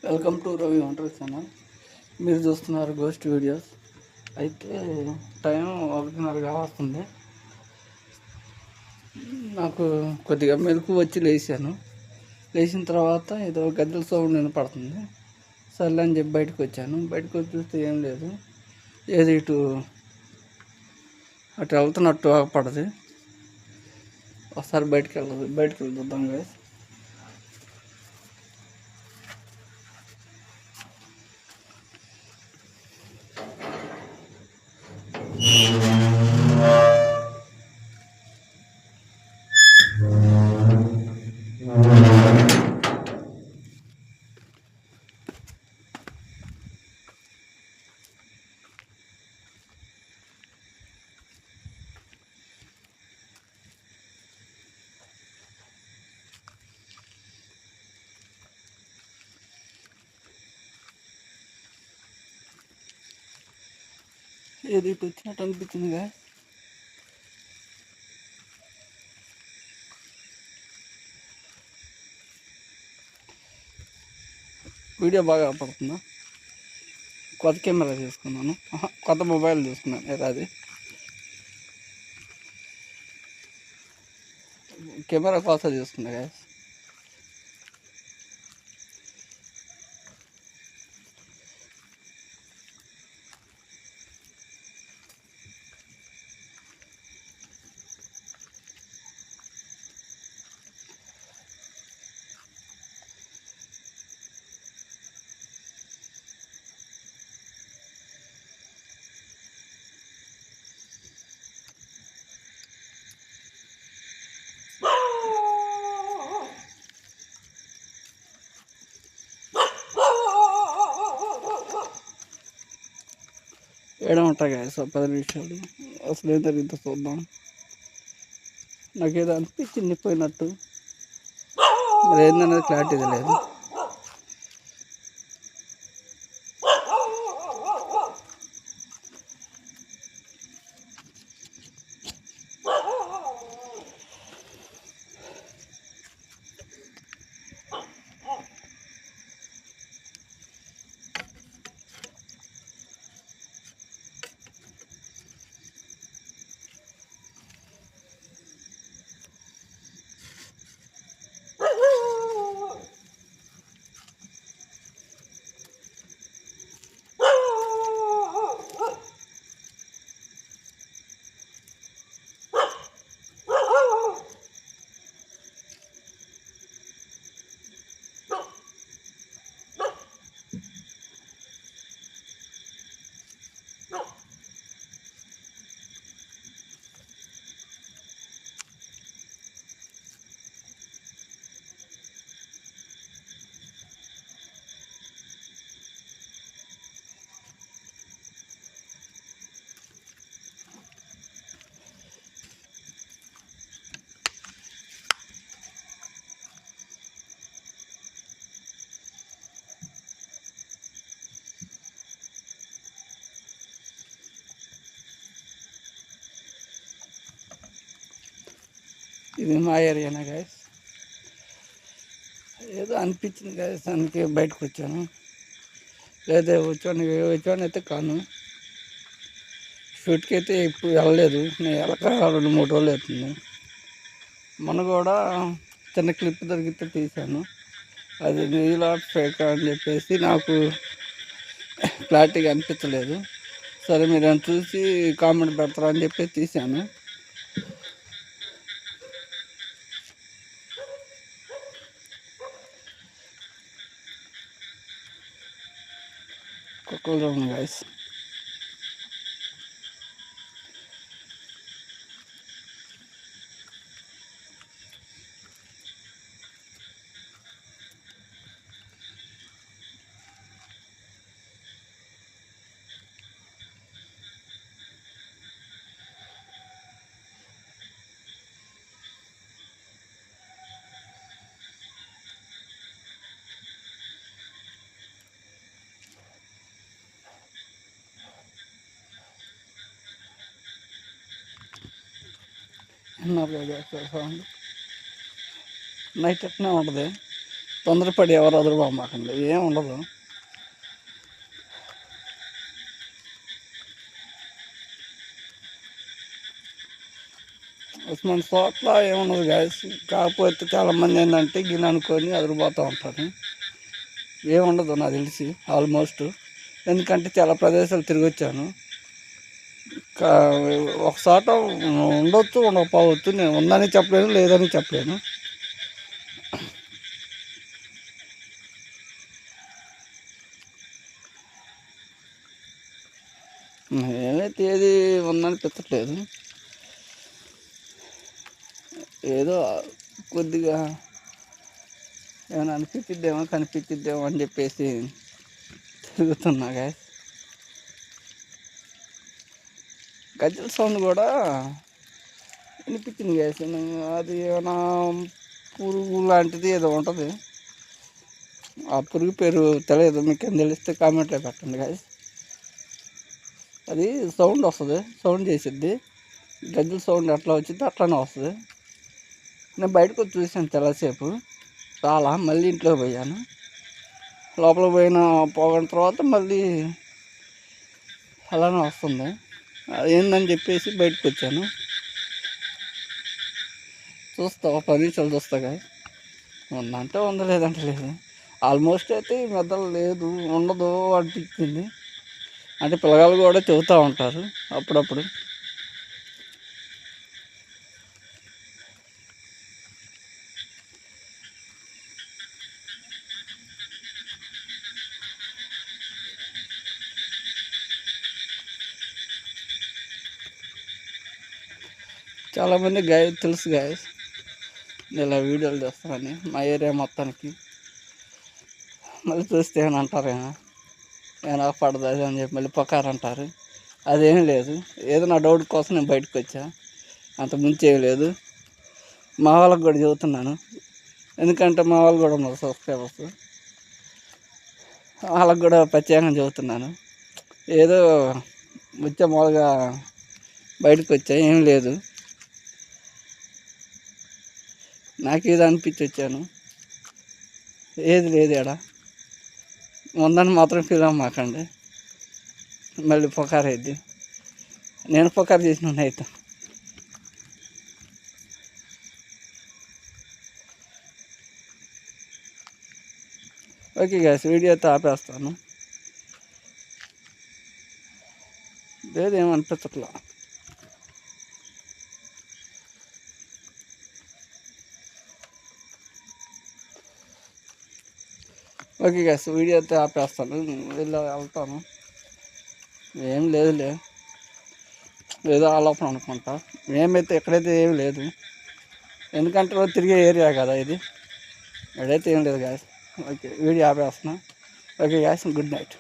Welcome to Ravi వంటల channel. మీరు చూస్తున్నారు గోస్ట్ వీడియోస్. అయితే టైం 1:30 వస్తుంది. నాకు కొద్దిగా మెలకు వచ్చి లేచిన తర్వాత ఏదో గద్దెల సౌండ్ వినపడుతుంది. సర్లే అని చెప్పి బయటకు వచ్చాను. బయటకు వచ్చి చూస్తే ఏం లేదు. ఏది అటు వెళ్తున్నట్టు ఆగపడదు. ఒకసారి బయటకు వెళ్ళి చూద్దాం గైస్. ఏది ఇటు వచ్చినట్టు అనిపించిందిగా. వీడియో బాగా పడుతుందా? కొత్త కెమెరా తీసుకున్నాను, కొత్త మొబైల్ తీసుకున్నాను. అది కెమెరా కోసం తీసుకున్నా గాయస్. ఏడమంటా గాయస్ 10 నిమిషాలు. అసలు ఏం జరిగిందో చూద్దాం. నాకేదో అనిపించింది పోయినట్టు, మరి ఏందనేది క్లారిటీ తెలియదు. ఇది మా ఏరియానా గాయస్. ఏదో అనిపించింది గాయస్, అందుకే బయటకు వచ్చాను. లేదా వచ్చాను అయితే కాను. షూట్కి అయితే ఇప్పుడు వెళ్ళలేదు. నేను వెళ్ళక 2-3 రోజులు అవుతుంది. మొన్న కూడా చిన్న క్లిప్ దొరికితే తీశాను. అది రియల్ ఆర్ ఫేక్ అని చెప్పేసి నాకు క్లారిటీగా అనిపించలేదు. సరే మీరు చూసి కామెంట్ పెడతారా అని చెప్పి తీశాను. కుక్కలు చూడండి గాయస్. సౌండ్ నైట్ ఎట్నే ఉంటుంది. తొందరపడి ఎవరు వదలమాకండి, ఏం ఉండదు. మన చోట్ల ఏముండదు గాయస్. కాకపోతే చాలామంది ఏంటంటే గిన్నె అనుకొని అదిరిపోతూ ఉంటారు. ఏముండదు నాకు తెలిసి ఆల్మోస్ట్. ఎందుకంటే చాలా ప్రదేశాలు తిరిగి వచ్చాను. ఒక చోట ఉండొచ్చు, ఉండకపోవచ్చు. నేను ఉందని చెప్పలేను, లేదని చెప్పలేను. ఏమైతే ఏది ఉందనిపించట్లేదు. ఏదో కొద్దిగా ఏమైనా అనిపించిద్దేమో, కనిపించిద్దేమో అని చెప్పేసి తిరుగుతున్నా గాయస్. గజ్జల సౌండ్ కూడా వినిపించింది గాయస్. అది ఏమైనా పురుగు లాంటిది ఏదో ఉంటుంది. ఆ పురుగు పేరు తెలియదు, మీకు ఏం తెలిస్తే కామెంట్లో పెట్టండి గాయస్. అది సౌండ్ వస్తుంది, సౌండ్ చేసిద్ది. గజ్జల సౌండ్ ఎట్లా వచ్చింది అట్లానే వస్తుంది. నేను బయటకు వచ్చి చూసాను చాలాసేపు, చాలా మళ్ళీ ఇంట్లోకి పోయాను. లోపల పోయిన తర్వాత మళ్ళీ అలానే వస్తుంది. ఏందని చెప్పేసి బయటకు వచ్చాను. చూస్తా, ఒక 10 నిమిషాలు చూస్తా గాయ. ఉందంటే ఉంది, లేదంటే లేదు. ఆల్మోస్ట్ అయితే ఈ మెద్దలు లేదు, ఉండదు అనిపించింది. అంటే పిల్లగాళ్ళు కూడా చెబుతూ ఉంటారు అప్పుడప్పుడు. చాలామంది తెలుసు గాయస్, ఇలా వీడియోలు చేస్తానని మా ఏరియా మొత్తానికి. మళ్ళీ చూస్తే ఏమైనా అంటారేమో, ఏమైనా పడదు అది అని చెప్పి మళ్ళీ పొకారు అంటారు. అదేం లేదు, ఏదో నా డౌట్ కోసం నేను బయటకు వచ్చా, అంత మించి ఏం లేదు. మా వాళ్ళకి కూడా చెబుతున్నాను, ఎందుకంటే మా వాళ్ళు కూడా ఉన్నారు సబ్స్క్రైబర్స్. వాళ్ళకి కూడా ప్రత్యేకంగా చెబుతున్నాను. ఏదో వచ్చే మామూలుగా బయటకు వచ్చా, ఏం లేదు. నాకు ఏదో అనిపించి వచ్చాను, ఏది లేదు ఎడ. ఉందని మాత్రం ఫీల్ అవ్వమాకండి, మళ్ళీ పొకారు అయింది. నేను పొకారు చేసిన అయితే. ఓకే గాయస్, వీడియో అయితే ఆపేస్తాను. లేదు ఏమనిపించట్లా. ఓకే గాయస్, వీడియో అయితే ఆపేస్తాను, వెళ్తాను. ఏం లేదులే, ఏదో ఆలోపన అనుకుంటా. మేమైతే ఎక్కడైతే ఏమి లేదు, ఎందుకంటే రోజు తిరిగే ఏరియా కదా ఇది. ఎక్కడైతే ఏం లేదు గాయస్. ఓకే, వీడియో ఆపేస్తున్నా. Okay guys, good night.